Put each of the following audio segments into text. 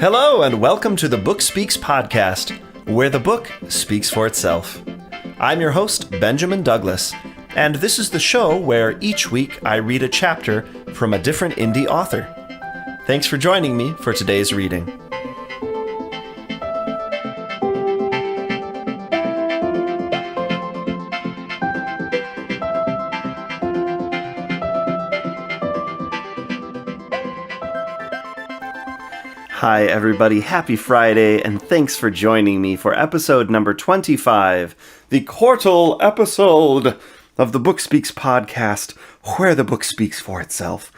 Hello, and welcome to the Book Speaks podcast, where the book speaks for itself. I'm your host, Benjamin Douglas, and this is the show where each week I read a chapter from a different indie author. Thanks for joining me for today's reading. Hi everybody, happy Friday, and thanks for joining me for episode number 25, the quartal episode of the Book Speaks podcast, where the book speaks for itself.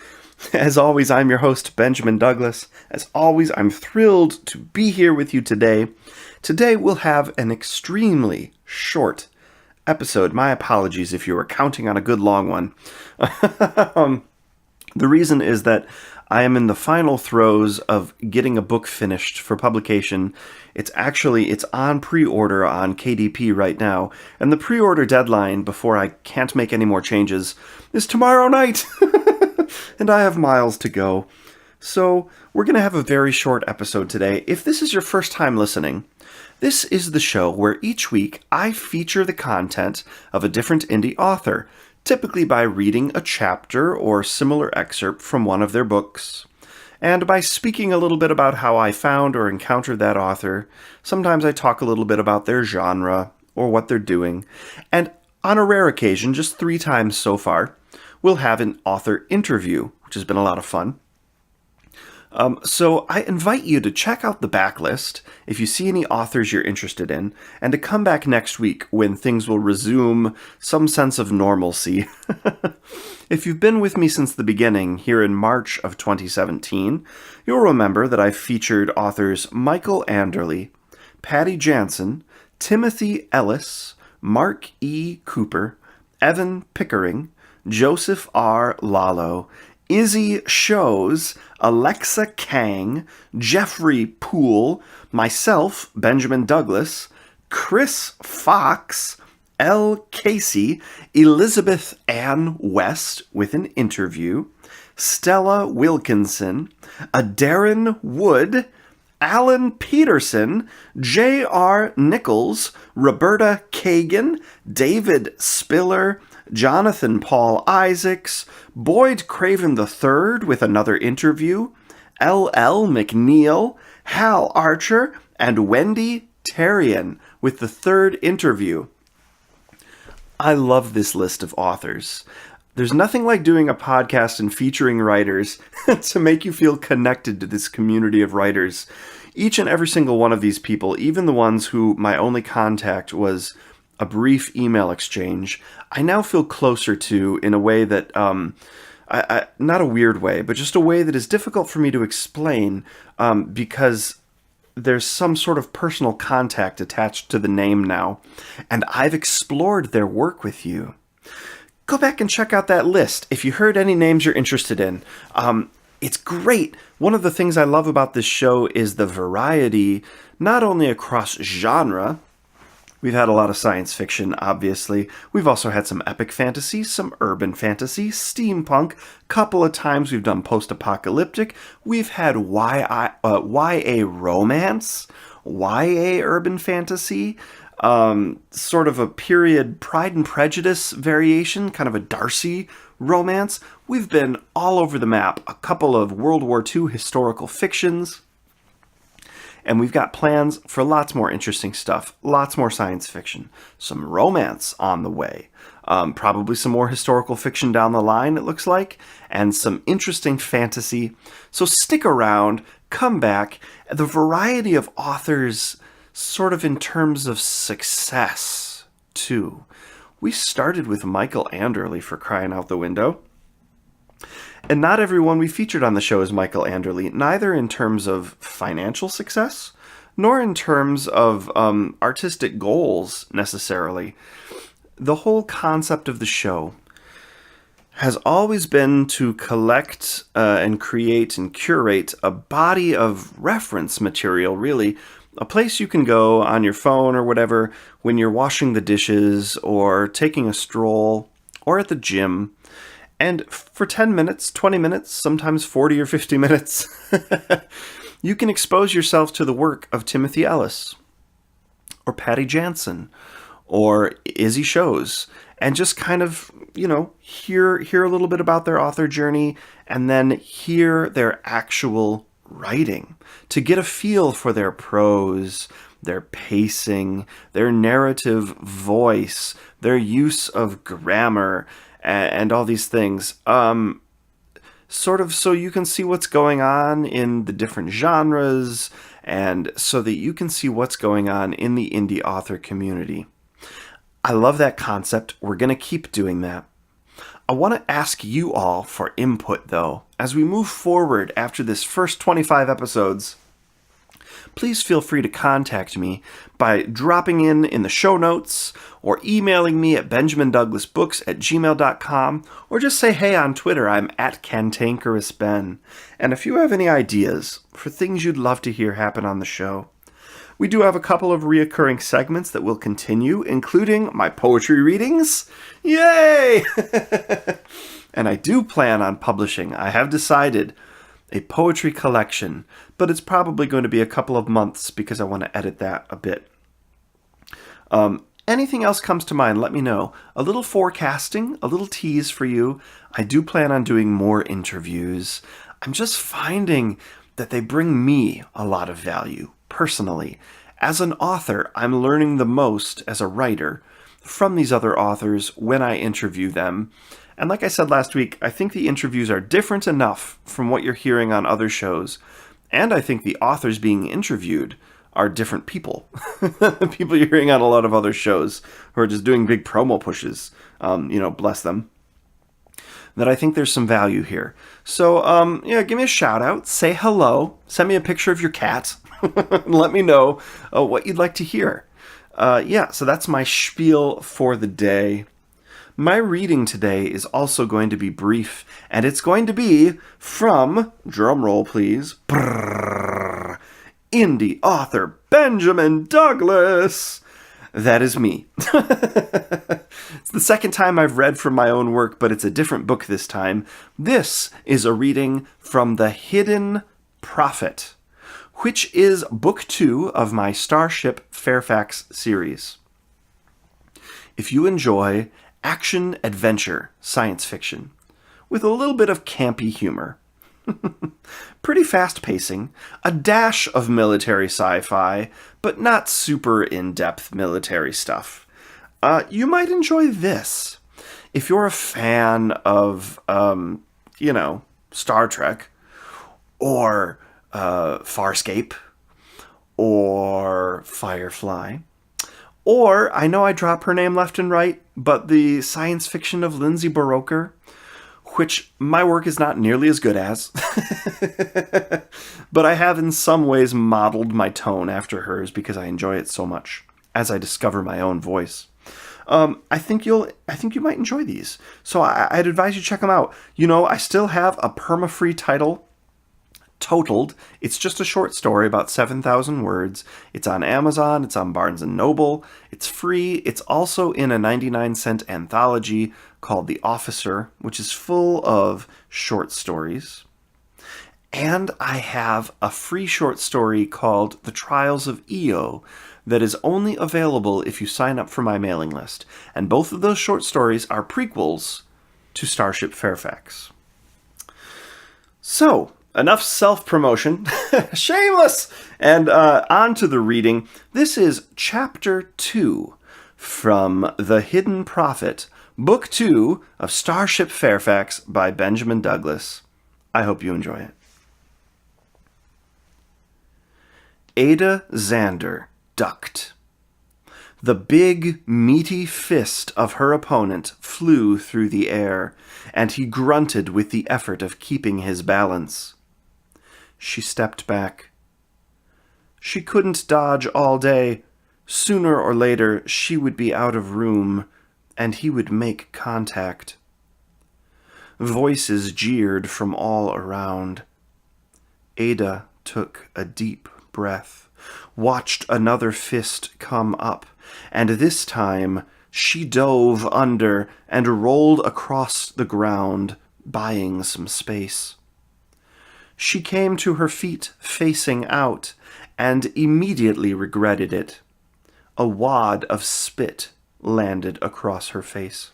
As always, I'm your host, Benjamin Douglas. As always, I'm thrilled to be here with you today. Today we'll have an extremely short episode. My apologies if you were counting on a good long one. The reason is that I am in the final throes of getting a book finished for publication. It's on pre-order on KDP right now, and the pre-order deadline before I can't make any more changes is tomorrow night, and I have miles to go. So we're going to have a very short episode today. If this is your first time listening, this is the show where each week I feature the content of a different indie author, typically by reading a chapter or similar excerpt from one of their books, and by speaking a little bit about how I found or encountered that author. Sometimes I talk a little bit about their genre or what they're doing, and on a rare occasion, just 3 times so far, we'll have an author interview, which has been a lot of fun. So I invite you to check out the backlist if you see any authors you're interested in, and to come back next week when things will resume some sense of normalcy. If you've been with me since the beginning, here in March of 2017, you'll remember that I've featured authors Michael Anderle, Patty Jansen, Timothy Ellis, Mark E. Cooper, Evan Pickering, Joseph R. Lalo, Izzy Shows, Alexa Kang, Jeffrey Poole, myself, Benjamin Douglas, Chris Fox, L. Casey, Elizabeth Ann West with an interview, Stella Wilkinson, Darren Wood, Alan Peterson, J.R. Nichols, Roberta Kagan, David Spiller, Jonathan Paul Isaacs, Boyd Craven III with another interview, L.L. McNeil, Hal Archer, and Wendy Terrian with the 3rd interview. I love this list of authors. There's nothing like doing a podcast and featuring writers to make you feel connected to this community of writers. Each and every single one of these people, even the ones who my only contact was a brief email exchange, I now feel closer to in a way that, not a weird way, but just a way that is difficult for me to explain because there's some sort of personal contact attached to the name now, and I've explored their work with you. Go back and check out that list if you heard any names you're interested in. It's great. One of the things I love about this show is the variety, not only across genre. We've had a lot of science fiction, obviously. We've also had some epic fantasy, some urban fantasy, steampunk. Couple of times we've done post-apocalyptic. We've had YA romance, YA urban fantasy, sort of a period Pride and Prejudice variation, kind of a Darcy romance. We've been all over the map. A couple of World War II historical fictions. And we've got plans for lots more interesting stuff, lots more science fiction, some romance on the way, probably some more historical fiction down the line, it looks like, and some interesting fantasy. So stick around, come back. The variety of authors, sort of in terms of success, too. We started with Michael Anderle, for crying out the window. And not everyone we featured on the show is Michael Anderle, neither in terms of financial success, nor in terms of artistic goals, necessarily. The whole concept of the show has always been to collect and create and curate a body of reference material, really. A place you can go on your phone or whatever when you're washing the dishes or taking a stroll or at the gym. And for 10 minutes, 20 minutes, sometimes 40 or 50 minutes, You can expose yourself to the work of Timothy Ellis, or Patty Jansen, or Izzy Shows, and just kind of, hear a little bit about their author journey, and then hear their actual writing to get a feel for their prose, their pacing, their narrative voice, their use of grammar, and all these things. Sort of so you can see what's going on in the different genres, and so that you can see what's going on in the indie author community. I love that concept. We're going to keep doing that. I want to ask you all for input, though, as we move forward after this first 25 episodes. Please feel free to contact me by dropping in the show notes, or emailing me at benjamindouglasbooks@gmail.com, or just say hey on Twitter. I'm at CantankerousBen. And if you have any ideas for things you'd love to hear happen on the show, we do have a couple of reoccurring segments that will continue, including my poetry readings. Yay! And I do plan on publishing, I have decided, a poetry collection, but it's probably going to be a couple of months because I want to edit that a bit. Anything else comes to mind, let me know. A little forecasting, a little tease for you. I do plan on doing more interviews. I'm just finding that they bring me a lot of value, personally. As an author, I'm learning the most as a writer from these other authors when I interview them. And like I said last week, I think the interviews are different enough from what you're hearing on other shows. And I think the authors being interviewed are different people. The people you're hearing on a lot of other shows who are just doing big promo pushes, bless them. That I think there's some value here. So, give me a shout out, say hello, send me a picture of your cat, and let me know what you'd like to hear. So that's my spiel for the day. My reading today is also going to be brief, and it's going to be from, drumroll please, indie author Benjamin Douglas. That is me. It's the second time I've read from my own work, but it's a different book this time. This is a reading from The Hidden Prophet, which is book 2 of my Starship Fairfax series. If you enjoy action, adventure, science fiction, with a little bit of campy humor, pretty fast pacing, a dash of military sci-fi, but not super in-depth military stuff, you might enjoy this. If you're a fan of, Star Trek, or Farscape, or Firefly, or, I know I drop her name left and right, but the science fiction of Lindsay Buroker, which my work is not nearly as good as, but I have in some ways modeled my tone after hers because I enjoy it so much as I discover my own voice. I think you might enjoy these. So I'd advise you check them out. I still have a perma-free title totaled. It's just a short story, about 7,000 words. It's on Amazon, it's on Barnes & Noble, it's free. It's also in a 99-cent anthology called The Officer, which is full of short stories. And I have a free short story called The Trials of Io that is only available if you sign up for my mailing list. And both of those short stories are prequels to Starship Fairfax. So, enough self-promotion. Shameless! And on to the reading. This is Chapter 2 from The Hidden Prophet, Book 2 of Starship Fairfax by Benjamin Douglas. I hope you enjoy it. Ada Xander ducked. The big, meaty fist of her opponent flew through the air, and he grunted with the effort of keeping his balance. She stepped back. She couldn't dodge all day. Sooner or later, she would be out of room, and he would make contact. Voices jeered from all around. Ada took a deep breath, watched another fist come up, and this time she dove under and rolled across the ground, buying some space. She came to her feet facing out and immediately regretted it. A wad of spit landed across her face.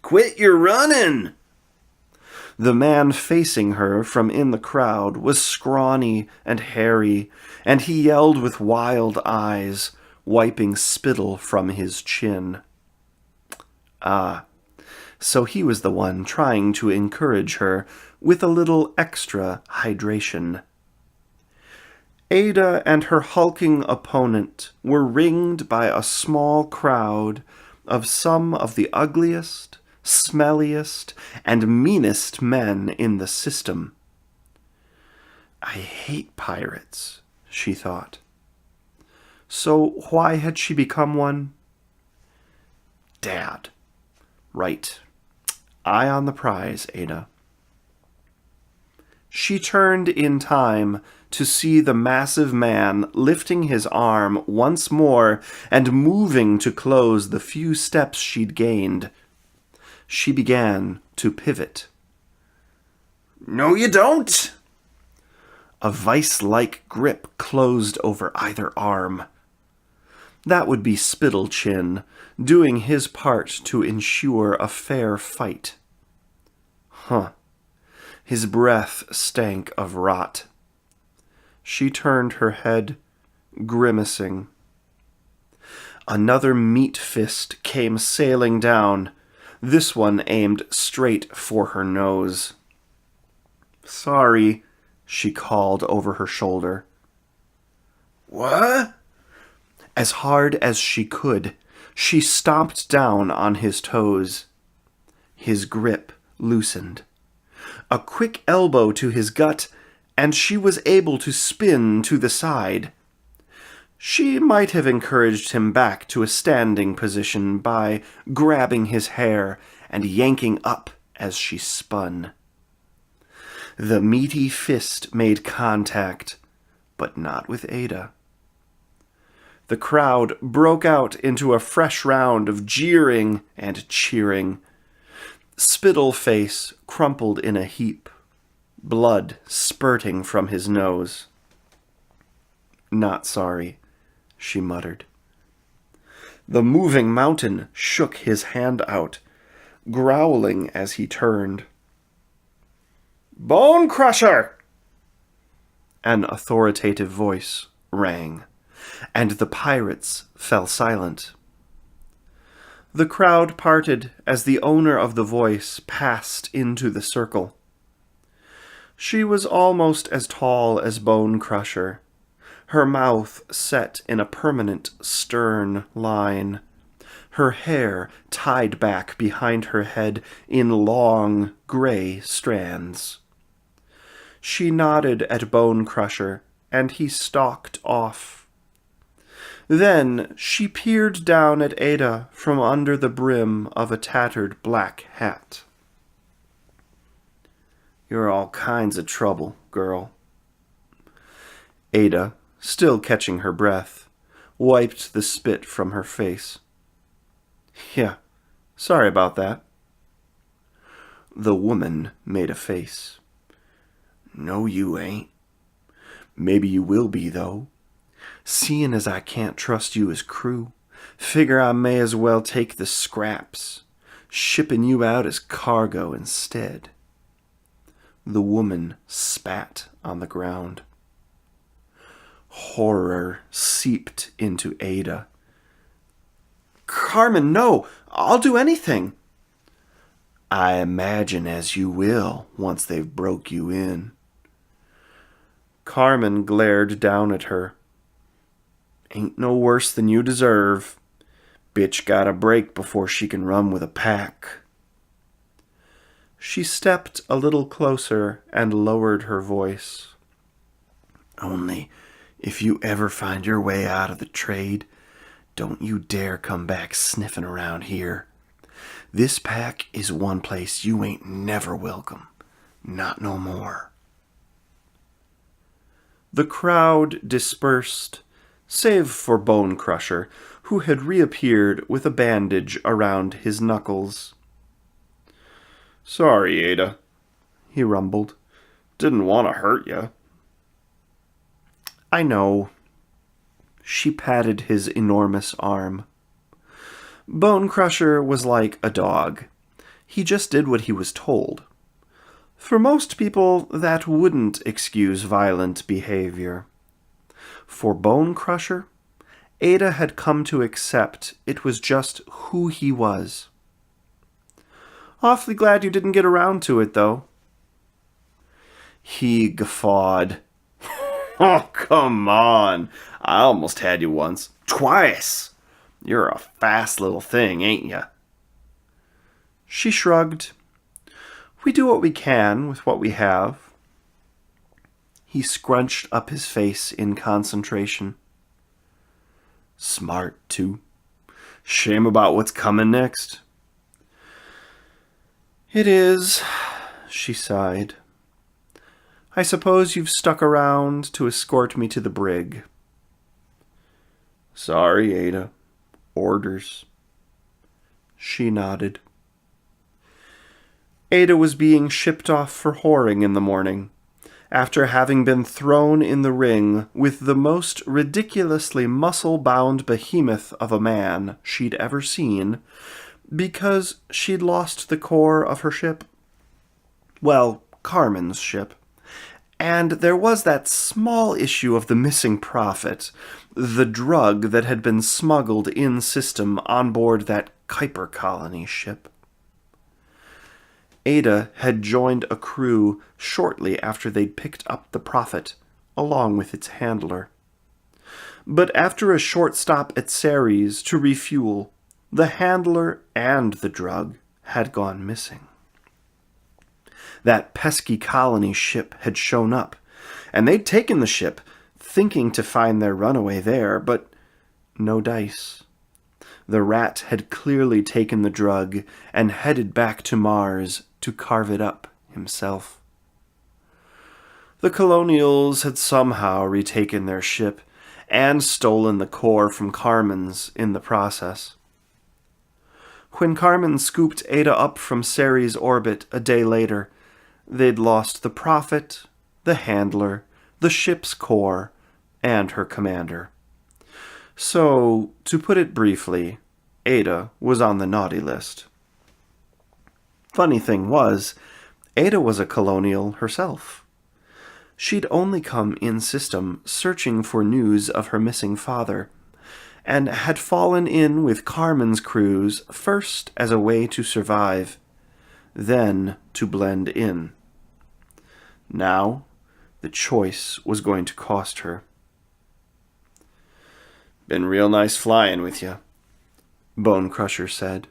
"Quit your running!" The man facing her from in the crowd was scrawny and hairy, and he yelled with wild eyes, wiping spittle from his chin. Ah, so he was the one trying to encourage her with a little extra hydration. Ada and her hulking opponent were ringed by a small crowd of some of the ugliest, smelliest, and meanest men in the system. I hate pirates, she thought. So why had she become one? Dad. Right. Eye on the prize, Ada. She turned in time to see the massive man lifting his arm once more and moving to close the few steps she'd gained. She began to pivot. "No, you don't!" A vice-like grip closed over either arm. That would be Spittle-Chin, doing his part to ensure a fair fight. His breath stank of rot. She turned her head, grimacing. Another meat fist came sailing down, this one aimed straight for her nose. "Sorry," she called over her shoulder. "What?" As hard as she could, she stomped down on his toes. His grip loosened. A quick elbow to his gut, and she was able to spin to the side. She might have encouraged him back to a standing position by grabbing his hair and yanking up as she spun. The meaty fist made contact, but not with Ada. The crowd broke out into a fresh round of jeering and cheering. Spittleface crumpled in a heap, blood spurting from his nose. "Not sorry," she muttered. The moving mountain shook his hand out, growling as he turned. "Bone Crusher!" An authoritative voice rang, and the pirates fell silent. The crowd parted as the owner of the voice passed into the circle. She was almost as tall as Bone Crusher, her mouth set in a permanent, stern line, her hair tied back behind her head in long, gray strands. She nodded at Bone Crusher, and he stalked off. Then she peered down at Ada from under the brim of a tattered black hat. "You're all kinds of trouble, girl." Ada, still catching her breath, wiped the spit from her face. "Yeah, sorry about that." The woman made a face. "No, you ain't. Maybe you will be, though. Seeing as I can't trust you as crew, figure I may as well take the scraps, shipping you out as cargo instead." The woman spat on the ground. Horror seeped into Ada. "Carmen, no! I'll do anything!" "I imagine as you will, once they've broke you in." Carmen glared down at her. "Ain't no worse than you deserve. Bitch got a break before she can run with a pack." She stepped a little closer and lowered her voice. "Only, if you ever find your way out of the trade, don't you dare come back sniffing around here. This pack is one place you ain't never welcome. Not no more." The crowd dispersed, save for Bone Crusher, who had reappeared with a bandage around his knuckles. "Sorry, Ada," he rumbled. Didn't want to hurt you. I know. She patted his enormous arm. Bone Crusher was like a dog. He just did what he was told. For most people, that wouldn't excuse violent behavior. For Bone Crusher, Ada had come to accept it was just who he was. Awfully glad you didn't get around to it, though. He guffawed. Oh, come on. I almost had you once. Twice. You're a fast little thing, ain't you? She shrugged. We do what we can with what we have. He scrunched up his face in concentration. Smart, too. Shame about what's coming next. It is, she sighed. I suppose you've stuck around to escort me to the brig. Sorry, Ada. Orders. She nodded. Ada was being shipped off for whoring in the morning, after having been thrown in the ring with the most ridiculously muscle-bound behemoth of a man she'd ever seen, because she'd lost the core of her ship. Well, Carmen's ship. And there was that small issue of the missing prophet, the drug that had been smuggled in system on board that Kuiper colony ship. Ada had joined a crew shortly after they'd picked up the prophet, along with its handler. But after a short stop at Ceres to refuel, the handler and the drug had gone missing. That pesky colony ship had shown up, and they'd taken the ship, thinking to find their runaway there, but no dice. The rat had clearly taken the drug and headed back to Mars to carve it up himself. The Colonials had somehow retaken their ship and stolen the core from Carmen's in the process. When Carmen scooped Ada up from Ceres' orbit a day later, they'd lost the prophet, the handler, the ship's core, and her commander. So, to put it briefly, Ada was on the naughty list. Funny thing was, Ada was a colonial herself. She'd only come in system searching for news of her missing father, and had fallen in with Carmen's crews first as a way to survive, then to blend in. Now, the choice was going to cost her. Been real nice flying with you, Bone Crusher said.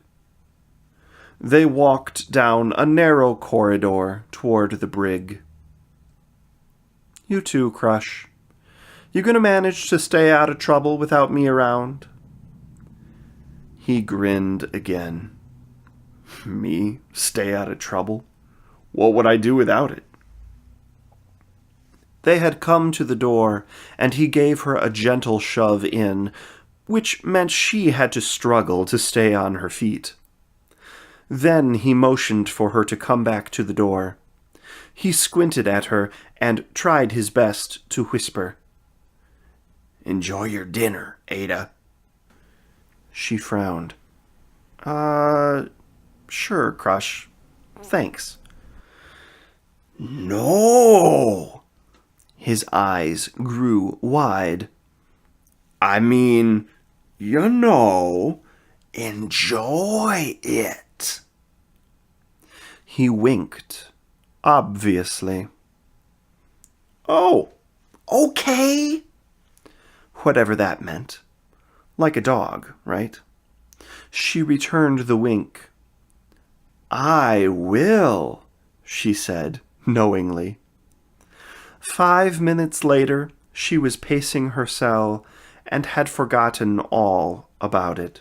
They walked down a narrow corridor toward the brig. You too, Crush. You gonna manage to stay out of trouble without me around? He grinned again. Me? Stay out of trouble? What would I do without it? They had come to the door, and he gave her a gentle shove in, which meant she had to struggle to stay on her feet. Then he motioned for her to come back to the door. He squinted at her and tried his best to whisper. Enjoy your dinner, Ada. She frowned. Sure, Crush. Thanks. No! His eyes grew wide. I mean, enjoy it. He winked, obviously. Oh, okay. Whatever that meant. Like a dog, right? She returned the wink. I will, she said, knowingly. 5 minutes later, she was pacing her cell and had forgotten all about it.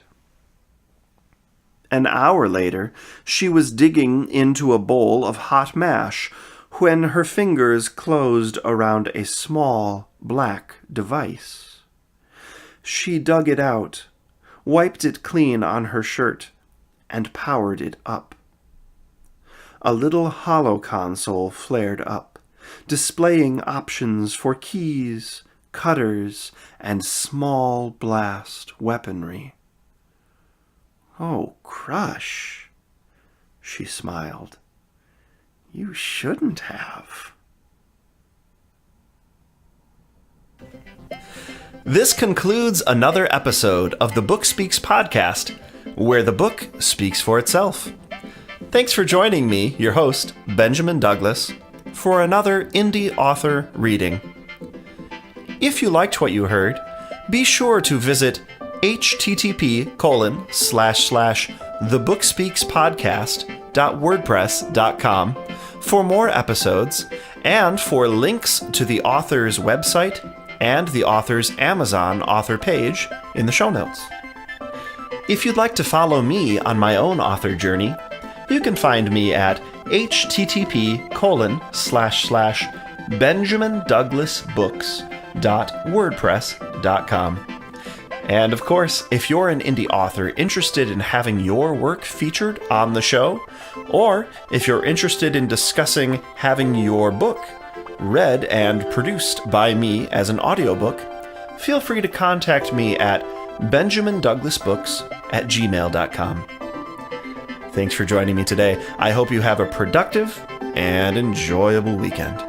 An hour later, she was digging into a bowl of hot mash when her fingers closed around a small, black device. She dug it out, wiped it clean on her shirt, and powered it up. A little holo console flared up, displaying options for keys, cutters, and small blast weaponry. "Oh, Crush," she smiled. "You shouldn't have." This concludes another episode of the Book Speaks podcast, where the book speaks for itself. Thanks for joining me, your host, Benjamin Douglas, for another indie author reading. If you liked what you heard, be sure to visit http://thebookspeakspodcast.wordpress.com for more episodes and for links to the author's website and the author's Amazon author page in the show notes. If you'd like to follow me on my own author journey, you can find me at http://benjamindouglasbooks.wordpress.com. And of course, if you're an indie author interested in having your work featured on the show, or if you're interested in discussing having your book read and produced by me as an audiobook, feel free to contact me at benjamindouglasbooks@gmail.com. Thanks for joining me today. I hope you have a productive and enjoyable weekend.